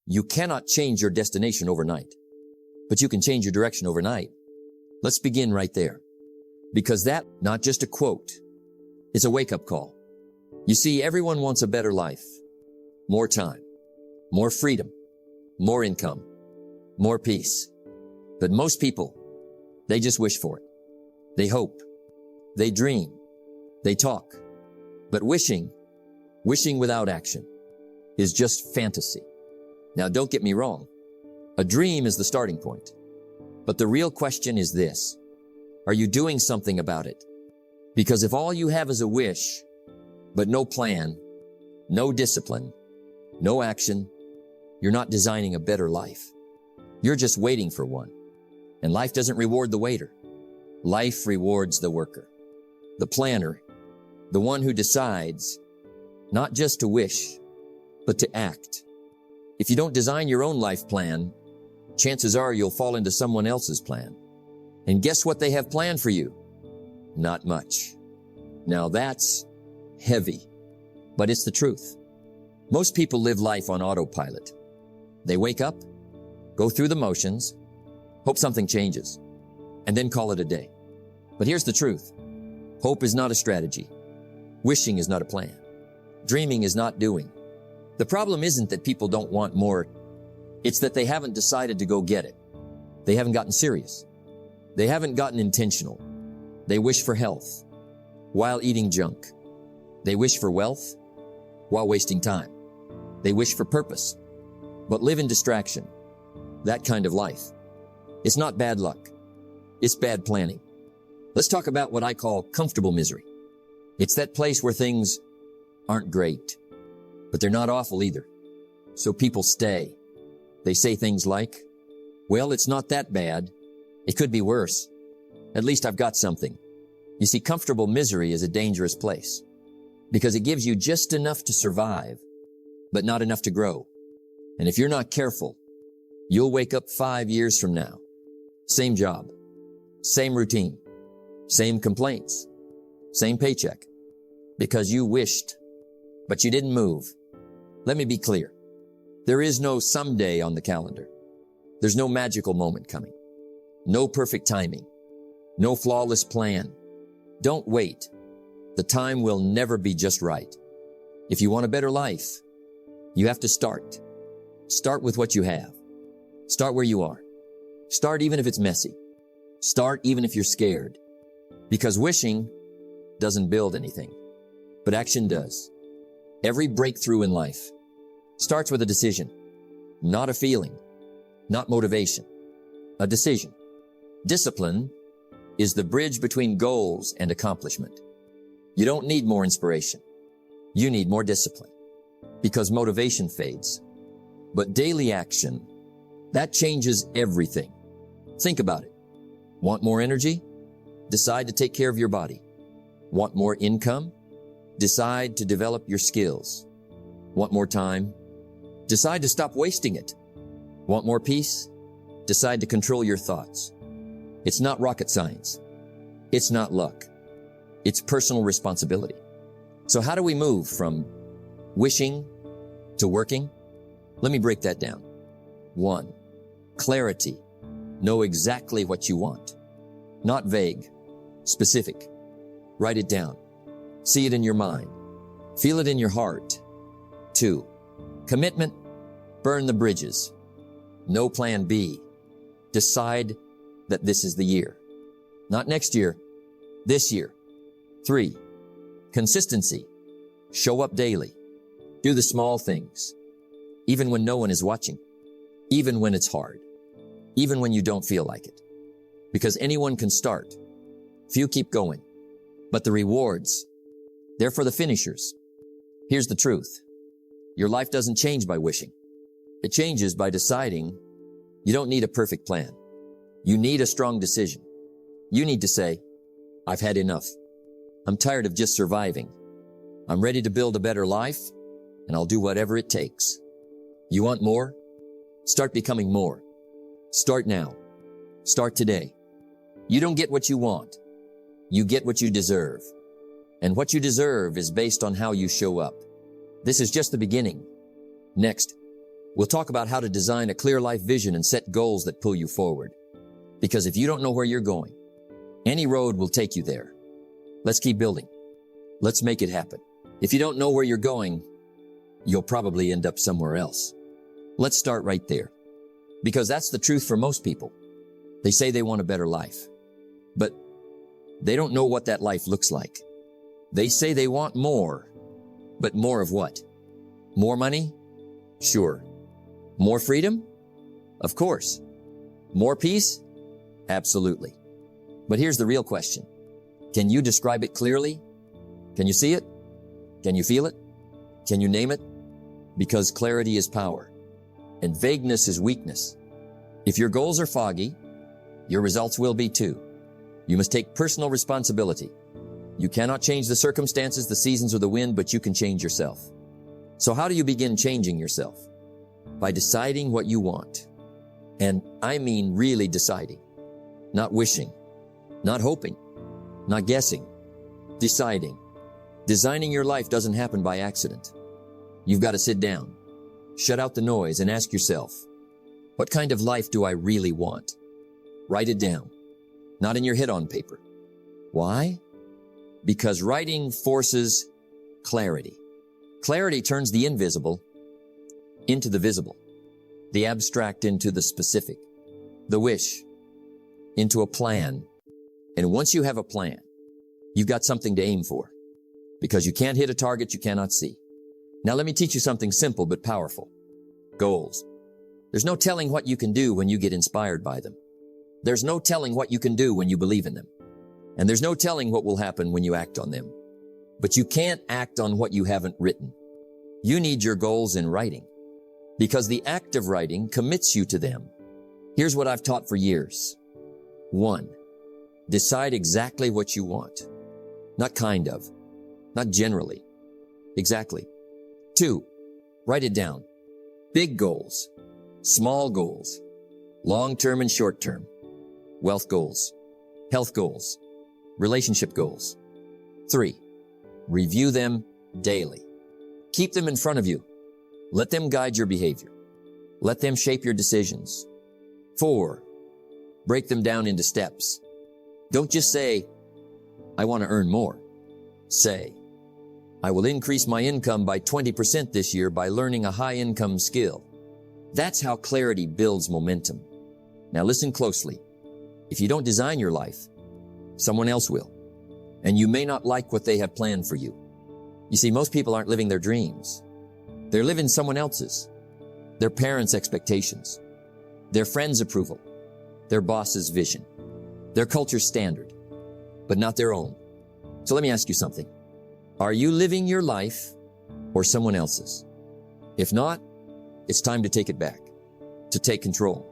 You cannot change your destination overnight, but you can change your direction overnight. Let's begin right there, because that, not just a quote, it's a wake-up call. You see, everyone wants a better life, more time, more freedom, more income, more peace. But most people, they just wish for it. They hope, they dream, they talk. But wishing without action is just fantasy. Now, don't get me wrong. A dream is the starting point. But the real question is this: are you doing something about it? Because if all you have is a wish, but no plan, no discipline, no action, you're not designing a better life. You're just waiting for one. And life doesn't reward the waiter. Life rewards the worker, the planner, the one who decides not just to wish, but to act. If you don't design your own life plan, chances are you'll fall into someone else's plan. And guess what they have planned for you? Not much. Now that's heavy, but it's the truth. Most people live life on autopilot. They wake up, go through the motions, hope something changes, and then call it a day. But here's the truth. Hope is not a strategy. Wishing is not a plan. Dreaming is not doing. The problem isn't that people don't want more. It's that they haven't decided to go get it. They haven't gotten serious. They haven't gotten intentional. They wish for health while eating junk. They wish for wealth while wasting time. They wish for purpose, but live in distraction. That kind of life. It's not bad luck. It's bad planning. Let's talk about what I call comfortable misery. It's that place where things aren't great, but they're not awful either. So people stay. They say things like, well, it's not that bad. It could be worse. At least I've got something. You see, comfortable misery is a dangerous place because it gives you just enough to survive, but not enough to grow. And if you're not careful, you'll wake up 5 years from now. Same job, same routine, same complaints, same paycheck, because you wished, but you didn't move. Let me be clear. There is no someday on the calendar. There's no magical moment coming. No perfect timing. No flawless plan. Don't wait. The time will never be just right. If you want a better life, you have to start. Start with what you have. Start where you are. Start even if it's messy. Start even if you're scared. Because wishing doesn't build anything, but action does. Every breakthrough in life starts with a decision, not a feeling, not motivation, a decision. Discipline is the bridge between goals and accomplishment. You don't need more inspiration. You need more discipline because motivation fades. But daily action, that changes everything. Think about it. Want more energy? Decide to take care of your body. Want more income? Decide to develop your skills. Want more time? Decide to stop wasting it. Want more peace? Decide to control your thoughts. It's not rocket science. It's not luck. It's personal responsibility. So how do we move from wishing to working? Let me break that down. 1, clarity. Know exactly what you want. Not vague, specific. Write it down. See it in your mind. Feel it in your heart. 2, commitment. Burn the bridges. No plan B. Decide that this is the year. Not next year, this year. 3, consistency. Show up daily. Do the small things, even when no one is watching, even when it's hard, even when you don't feel like it. Because anyone can start. Few keep going. But the rewards, they're for the finishers. Here's the truth. Your life doesn't change by wishing. It changes by deciding you don't need a perfect plan. You need a strong decision. You need to say, I've had enough. I'm tired of just surviving. I'm ready to build a better life, and I'll do whatever it takes. You want more? Start becoming more. Start now. Start today. You don't get what you want. You get what you deserve. And what you deserve is based on how you show up. This is just the beginning. Next, we'll talk about how to design a clear life vision and set goals that pull you forward. Because if you don't know where you're going, any road will take you there. Let's keep building. Let's make it happen. If you don't know where you're going, you'll probably end up somewhere else. Let's start right there. Because that's the truth for most people. They say they want a better life, but they don't know what that life looks like. They say they want more, but more of what? More money? Sure. More freedom? Of course. More peace? Absolutely. But here's the real question. Can you describe it clearly? Can you see it? Can you feel it? Can you name it? Because clarity is power, and vagueness is weakness. If your goals are foggy, your results will be too. You must take personal responsibility. You cannot change the circumstances, the seasons, or the wind, but you can change yourself. So how do you begin changing yourself? By deciding what you want. And I mean really deciding. Not wishing. Not hoping. Not guessing. Deciding. Designing your life doesn't happen by accident. You've got to sit down, shut out the noise, and ask yourself, what kind of life do I really want? Write it down. Not in your head on paper. Why? Because writing forces clarity. Clarity turns the invisible into the visible, the abstract into the specific, the wish into a plan. And once you have a plan, you've got something to aim for, because you can't hit a target you cannot see. Now let me teach you something simple but powerful. Goals. There's no telling what you can do when you get inspired by them. There's no telling what you can do when you believe in them. And there's no telling what will happen when you act on them. But you can't act on what you haven't written. You need your goals in writing, because the act of writing commits you to them. Here's what I've taught for years. 1. Decide exactly what you want. Not kind of. Not generally. Exactly. 2. Write it down. Big goals. Small goals. Long-term and short-term. Wealth goals. Health goals. Relationship goals. 3. Review them daily. Keep them in front of you. Let them guide your behavior. Let them shape your decisions. 4. Break them down into steps. Don't just say, I want to earn more. Say, I will increase my income by 20% this year by learning a high-income skill. That's how clarity builds momentum. Now listen closely. If you don't design your life, someone else will. And you may not like what they have planned for you. You see, most people aren't living their dreams. They're living someone else's. Their parents' expectations. Their friends' approval. Their boss's vision. Their culture's standard. But not their own. So let me ask you something. Are you living your life or someone else's? If not, it's time to take it back. To take control.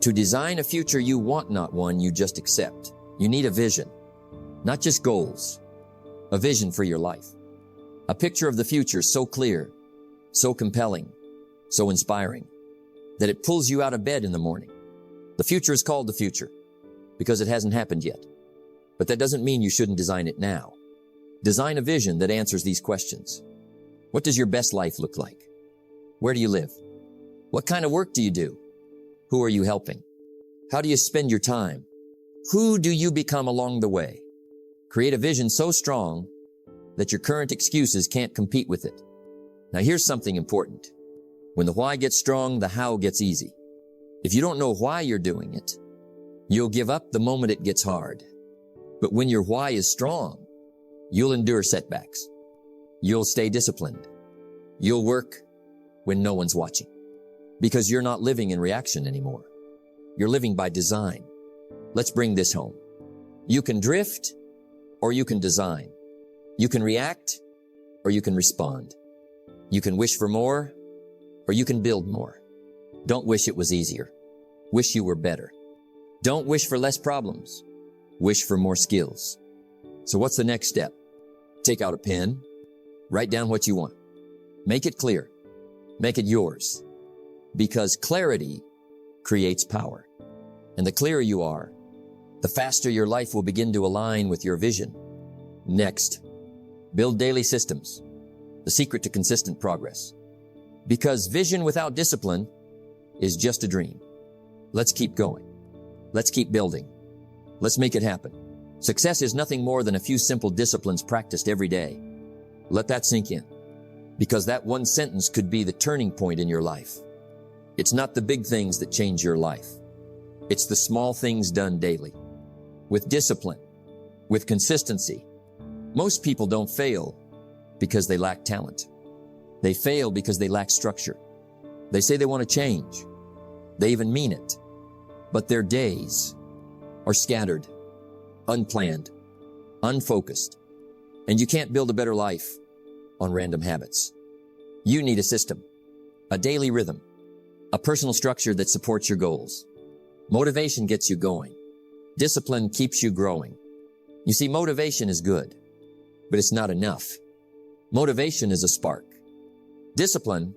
To design a future you want, not one you just accept. You need a vision. Not just goals. A vision for your life. A picture of the future so clear, so compelling, so inspiring, that it pulls you out of bed in the morning. The future is called the future because it hasn't happened yet. But that doesn't mean you shouldn't design it now. Design a vision that answers these questions. What does your best life look like? Where do you live? What kind of work do you do? Who are you helping? How do you spend your time? Who do you become along the way? Create a vision so strong that your current excuses can't compete with it. Now here's something important. When the why gets strong, the how gets easy. If you don't know why you're doing it, you'll give up the moment it gets hard. But when your why is strong, you'll endure setbacks. You'll stay disciplined. You'll work when no one's watching. Because you're not living in reaction anymore. You're living by design. Let's bring this home. You can drift or you can design. You can react or you can respond. You can wish for more or you can build more. Don't wish it was easier. Wish you were better. Don't wish for less problems. Wish for more skills. So what's the next step? Take out a pen. Write down what you want. Make it clear. Make it yours. Because clarity creates power. And the clearer you are, the faster your life will begin to align with your vision. Next, build daily systems. The secret to consistent progress. Because vision without discipline is just a dream. Let's keep going. Let's keep building. Let's make it happen. Success is nothing more than a few simple disciplines practiced every day. Let that sink in, because that one sentence could be the turning point in your life. It's not the big things that change your life. It's the small things done daily. With discipline, with consistency. Most people don't fail because they lack talent. They fail because they lack structure. They say they want to change. They even mean it. But their days are scattered, unplanned, unfocused. And you can't build a better life on random habits. You need a system, a daily rhythm, a personal structure that supports your goals. Motivation gets you going. Discipline keeps you growing. You see, motivation is good, but it's not enough. Motivation is a spark. Discipline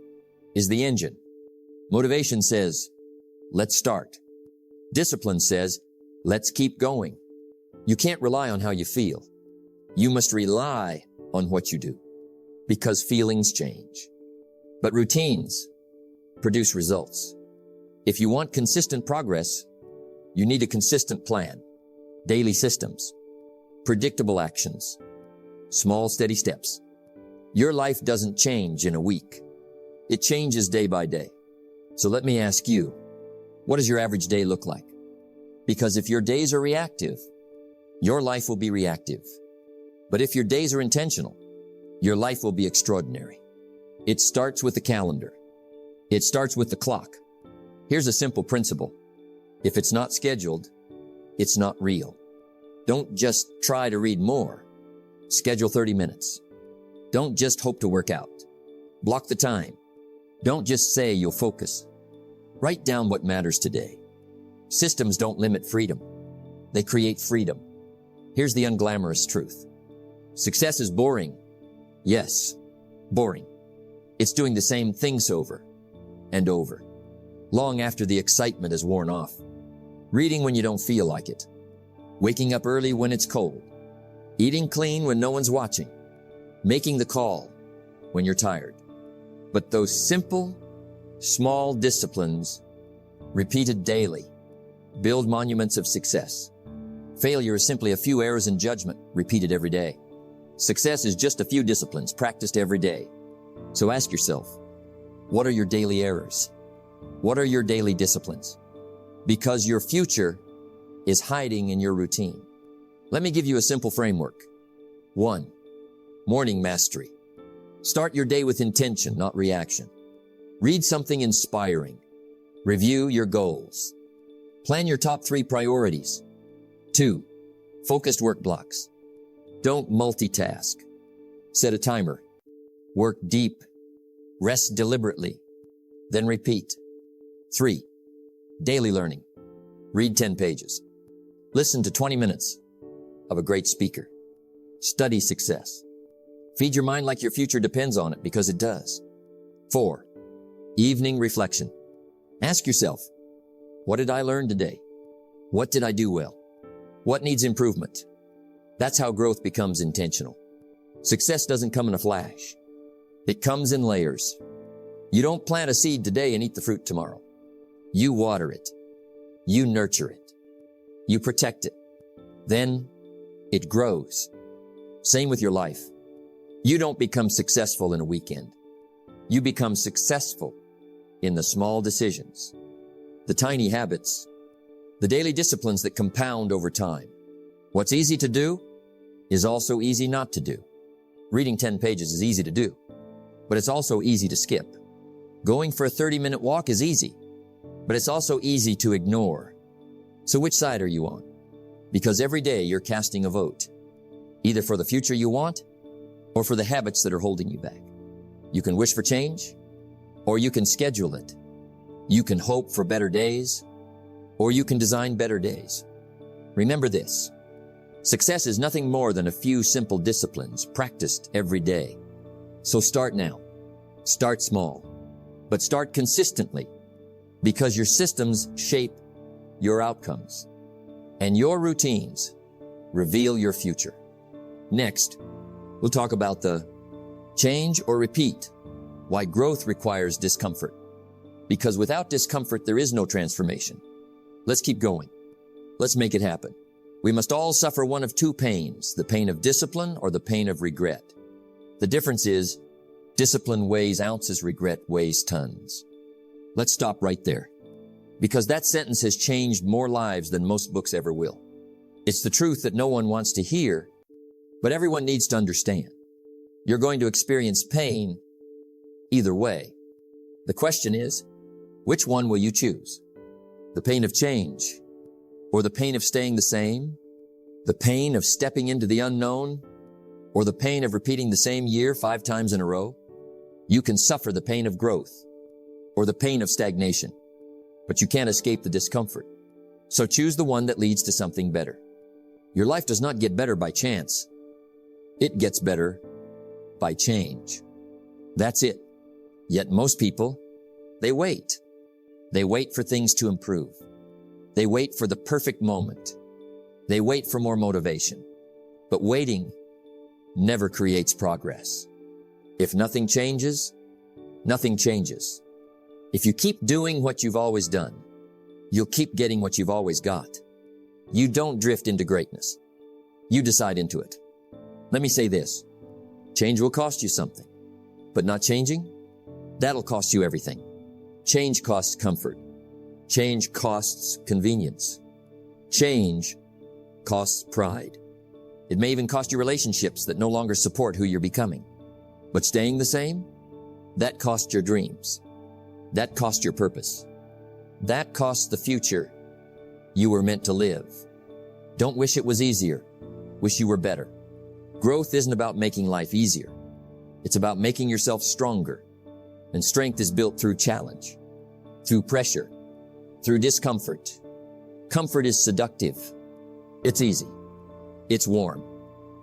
is the engine. Motivation says, let's start. Discipline says, let's keep going. You can't rely on how you feel. You must rely on what you do, because feelings change. But routines produce results. If you want consistent progress, you need a consistent plan, daily systems, predictable actions, small steady steps. Your life doesn't change in a week. It changes day by day. So let me ask you, what does your average day look like? Because if your days are reactive, your life will be reactive. But if your days are intentional, your life will be extraordinary. It starts with the calendar. It starts with the clock. Here's a simple principle. If it's not scheduled, it's not real. Don't just try to read more. Schedule 30 minutes. Don't just hope to work out. Block the time. Don't just say you'll focus. Write down what matters today. Systems don't limit freedom. They create freedom. Here's the unglamorous truth. Success is boring. Yes, boring. It's doing the same things over and over, long after the excitement is worn off. Reading when you don't feel like it. Waking up early when it's cold. Eating clean when no one's watching. Making the call when you're tired. But those simple, small disciplines, repeated daily, build monuments of success. Failure is simply a few errors in judgment repeated every day. Success is just a few disciplines practiced every day. So ask yourself, what are your daily errors? What are your daily disciplines? Because your future is hiding in your routine. Let me give you a simple framework. 1. Morning mastery. Start your day with intention, not reaction. Read something inspiring. Review your goals. Plan your top 3 priorities. 2. Focused work blocks. Don't multitask. Set a timer. Work deep. Rest deliberately. Then repeat. 3. Daily learning. Read 10 pages. Listen to 20 minutes of a great speaker. Study success. Feed your mind like your future depends on it, because it does. 4. Evening reflection. Ask yourself, what did I learn today? What did I do well? What needs improvement? That's how growth becomes intentional. Success doesn't come in a flash. It comes in layers. You don't plant a seed today and eat the fruit tomorrow. You water it. You nurture it. You protect it. Then it grows. Same with your life. You don't become successful in a weekend. You become successful in the small decisions, the tiny habits, the daily disciplines that compound over time. What's easy to do is also easy not to do. Reading 10 pages is easy to do, but it's also easy to skip. Going for a 30-minute walk is easy, but it's also easy to ignore. So which side are you on? Because every day you're casting a vote, either for the future you want or for the habits that are holding you back. You can wish for change, or you can schedule it. You can hope for better days, or you can design better days. Remember this. Success is nothing more than a few simple disciplines practiced every day. So start now. Start small, but start consistently, because your systems shape your outcomes, and your routines reveal your future. Next, we'll talk about the change or repeat Why growth requires discomfort. Because without discomfort, there is no transformation. Let's keep going. Let's make it happen. We must all suffer one of two pains, the pain of discipline or the pain of regret. The difference is, discipline weighs ounces, regret weighs tons. Let's stop right there, because that sentence has changed more lives than most books ever will. It's the truth that no one wants to hear, but everyone needs to understand. You're going to experience pain either way. The question is, which one will you choose? The pain of change, or the pain of staying the same? The pain of stepping into the unknown, or the pain of repeating the same year 5 times in a row? You can suffer the pain of growth, or the pain of stagnation, but you can't escape the discomfort. So choose the one that leads to something better. Your life does not get better by chance. It gets better by change. That's it. Yet most people, they wait. They wait for things to improve. They wait for the perfect moment. They wait for more motivation. But waiting never creates progress. If nothing changes, nothing changes. If you keep doing what you've always done, you'll keep getting what you've always got. You don't drift into greatness. You decide into it. Let me say this. Change will cost you something, but not changing, that'll cost you everything. Change costs comfort. Change costs convenience. Change costs pride. It may even cost you relationships that no longer support who you're becoming. But staying the same, that costs your dreams. That costs your purpose. That costs the future you were meant to live. Don't wish it was easier. Wish you were better. Growth isn't about making life easier. It's about making yourself stronger. And strength is built through challenge, through pressure, through discomfort. Comfort is seductive. It's easy. It's warm.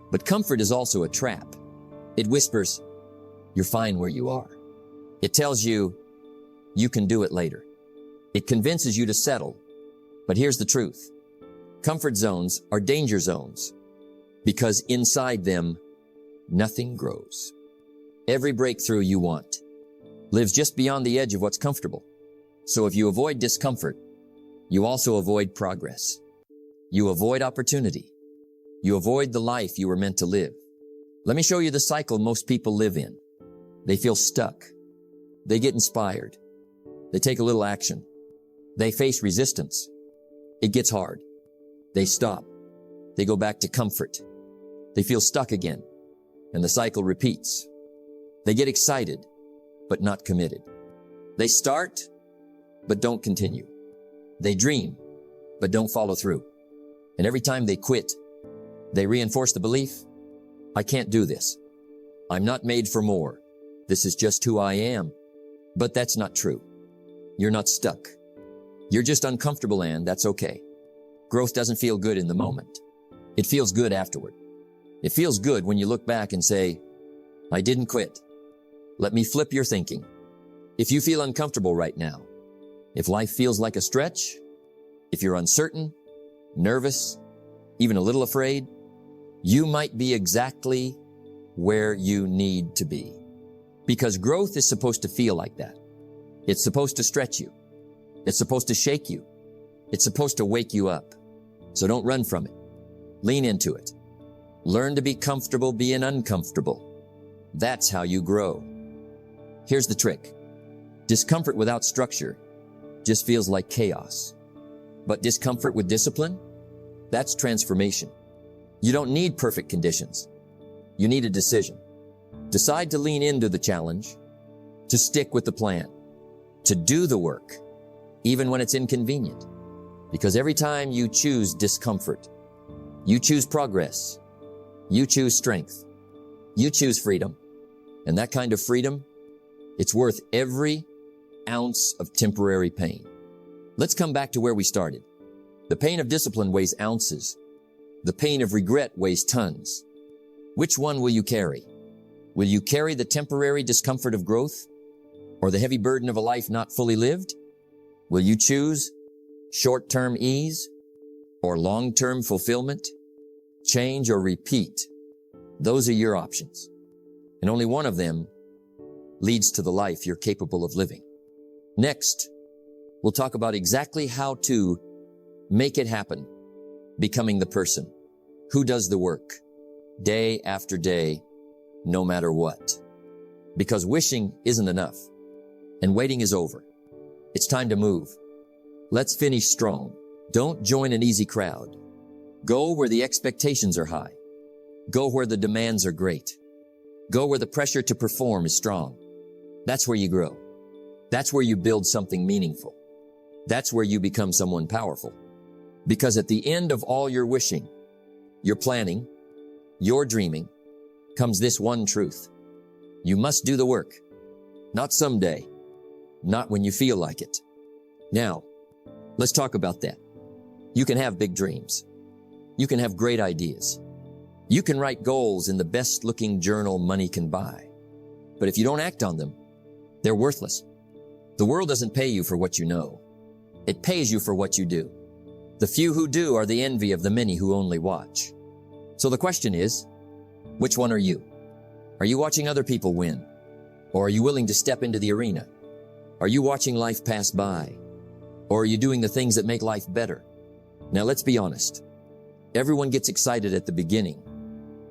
But comfort is also a trap. It whispers, you're fine where you are. It tells you, you can do it later. It convinces you to settle. But here's the truth. Comfort zones are danger zones because inside them, nothing grows. Every breakthrough you want lives just beyond the edge of what's comfortable. So if you avoid discomfort, you also avoid progress. You avoid opportunity. You avoid the life you were meant to live. Let me show you the cycle most people live in. They feel stuck. They get inspired. They take a little action. They face resistance. It gets hard. They stop. They go back to comfort. They feel stuck again, and the cycle repeats. They get excited, but not committed. They start, but don't continue. They dream, but don't follow through. And every time they quit, they reinforce the belief, I can't do this. I'm not made for more. This is just who I am. But that's not true. You're not stuck. You're just uncomfortable, and that's okay. Growth doesn't feel good in the moment. It feels good afterward. It feels good when you look back and say, I didn't quit. Let me flip your thinking. If you feel uncomfortable right now, if life feels like a stretch, if you're uncertain, nervous, even a little afraid, you might be exactly where you need to be. Because growth is supposed to feel like that. It's supposed to stretch you. It's supposed to shake you. It's supposed to wake you up. So don't run from it. Lean into it. Learn to be comfortable being uncomfortable. That's how you grow. Here's the trick. Discomfort without structure just feels like chaos. But discomfort with discipline, that's transformation. You don't need perfect conditions. You need a decision. Decide to lean into the challenge, to stick with the plan, to do the work, even when it's inconvenient. Because every time you choose discomfort, you choose progress, you choose strength, you choose freedom. And that kind of freedom, it's worth every ounce of temporary pain. Let's come back to where we started. The pain of discipline weighs ounces. The pain of regret weighs tons. Which one will you carry? Will you carry the temporary discomfort of growth or the heavy burden of a life not fully lived? Will you choose short-term ease or long-term fulfillment? Change or repeat? Those are your options. And only one of them leads to the life you're capable of living. Next, we'll talk about exactly how to make it happen, becoming the person who does the work day after day, no matter what. Because wishing isn't enough, and waiting is over. It's time to move. Let's finish strong. Don't join an easy crowd. Go where the expectations are high. Go where the demands are great. Go where the pressure to perform is strong. That's where you grow. That's where you build something meaningful. That's where you become someone powerful. Because at the end of all your wishing, your planning, your dreaming, comes this one truth. You must do the work. Not someday. Not when you feel like it. Now, let's talk about that. You can have big dreams. You can have great ideas. You can write goals in the best-looking journal money can buy. But if you don't act on them, they're worthless. The world doesn't pay you for what you know. It pays you for what you do. The few who do are the envy of the many who only watch. So the question is, which one are you? Are you watching other people win? Or are you willing to step into the arena? Are you watching life pass by? Or are you doing the things that make life better? Now let's be honest. Everyone gets excited at the beginning.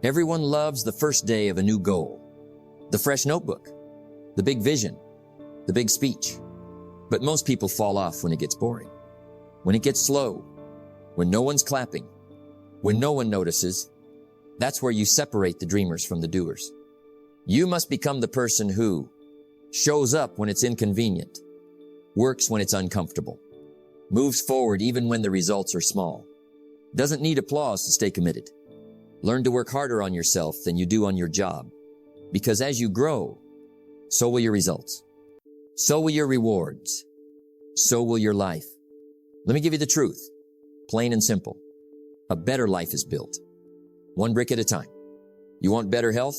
Everyone loves the first day of a new goal, the fresh notebook, the big vision, the big speech. But most people fall off when it gets boring, when it gets slow, when no one's clapping, when no one notices. That's where you separate the dreamers from the doers. You must become the person who shows up when it's inconvenient, works when it's uncomfortable, moves forward even when the results are small, doesn't need applause to stay committed. Learn to work harder on yourself than you do on your job, because as you grow, so will your results. So will your rewards. So will your life. Let me give you the truth, plain and simple. A better life is built, one brick at a time. You want better health?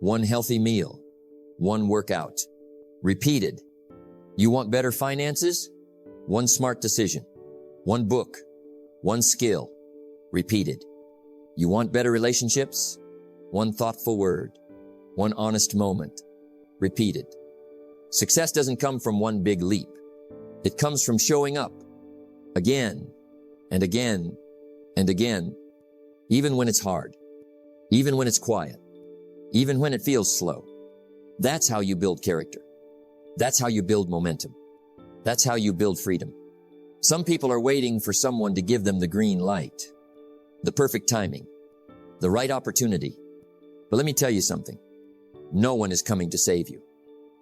One healthy meal, one workout, repeated. You want better finances? One smart decision, one book, one skill, repeated. You want better relationships? One thoughtful word, one honest moment, repeated. Success doesn't come from one big leap. It comes from showing up again and again and again, even when it's hard, even when it's quiet, even when it feels slow. That's how you build character. That's how you build momentum. That's how you build freedom. Some people are waiting for someone to give them the green light, the perfect timing, the right opportunity. But let me tell you something. No one is coming to save you,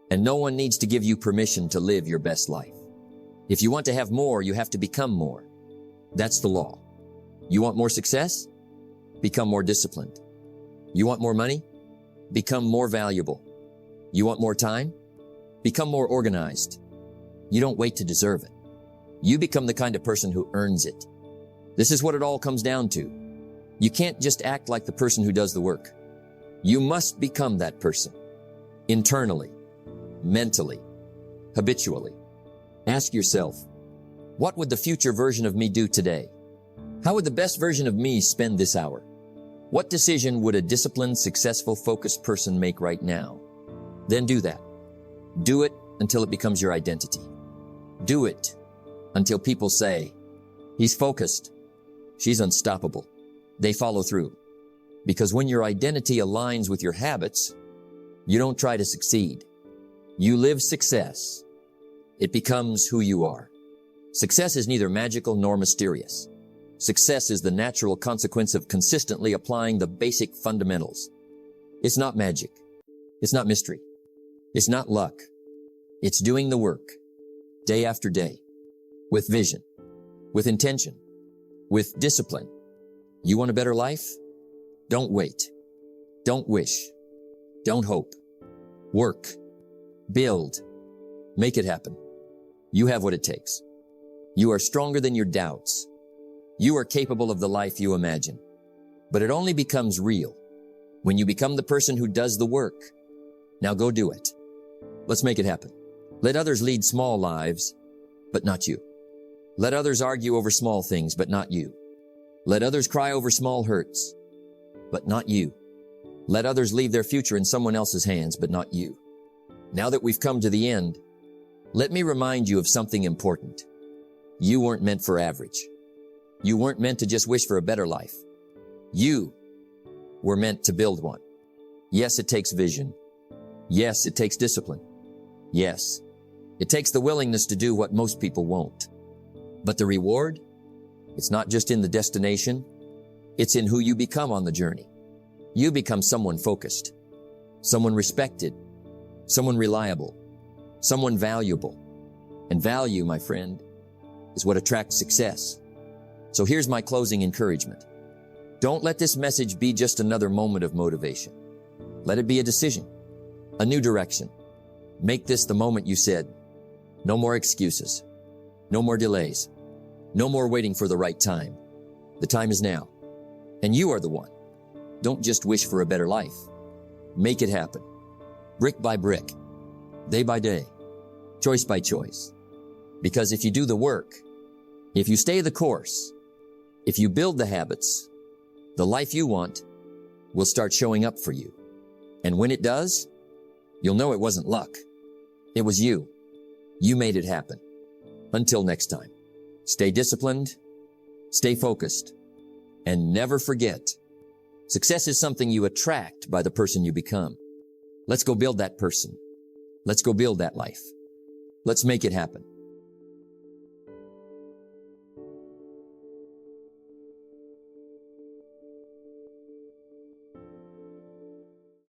and no one needs to give you permission to live your best life. If you want to have more, you have to become more. That's the law. You want more success? Become more disciplined. You want more money? Become more valuable. You want more time? Become more organized. You don't wait to deserve it. You become the kind of person who earns it. This is what it all comes down to. You can't just act like the person who does the work. You must become that person. Internally, mentally, habitually. Ask yourself, what would the future version of me do today? How would the best version of me spend this hour? What decision would a disciplined, successful, focused person make right now? Then do that. Do it until it becomes your identity. Do it until people say, he's focused. She's unstoppable. They follow through. Because when your identity aligns with your habits, you don't try to succeed. You live success. It becomes who you are. Success is neither magical nor mysterious. Success is the natural consequence of consistently applying the basic fundamentals. It's not magic. It's not mystery. It's not luck. It's doing the work, day after day, with vision, with intention, with discipline. You want a better life? Don't wait. Don't wish. Don't hope. Work. Build. Make it happen. You have what it takes. You are stronger than your doubts. You are capable of the life you imagine. But it only becomes real when you become the person who does the work. Now go do it. Let's make it happen. Let others lead small lives, but not you. Let others argue over small things, but not you. Let others cry over small hurts, but not you. Let others leave their future in someone else's hands, but not you. Now that we've come to the end, let me remind you of something important. You weren't meant for average. You weren't meant to just wish for a better life. You were meant to build one. Yes, it takes vision. Yes, it takes discipline. Yes, it takes the willingness to do what most people won't. But the reward? It's not just in the destination. It's in who you become on the journey. You become someone focused, someone respected, someone reliable, someone valuable. And value, my friend, is what attracts success. So here's my closing encouragement. Don't let this message be just another moment of motivation. Let it be a decision, a new direction. Make this the moment you said, no more excuses, no more delays, no more waiting for the right time. The time is now, and you are the one. Don't just wish for a better life. Make it happen, brick by brick, day by day, choice by choice. Because if you do the work, if you stay the course, if you build the habits, the life you want will start showing up for you. And when it does, you'll know it wasn't luck. It was you. You made it happen. Until next time, stay disciplined, stay focused, and never forget, success is something you attract by the person you become. Let's go build that person. Let's go build that life. Let's make it happen.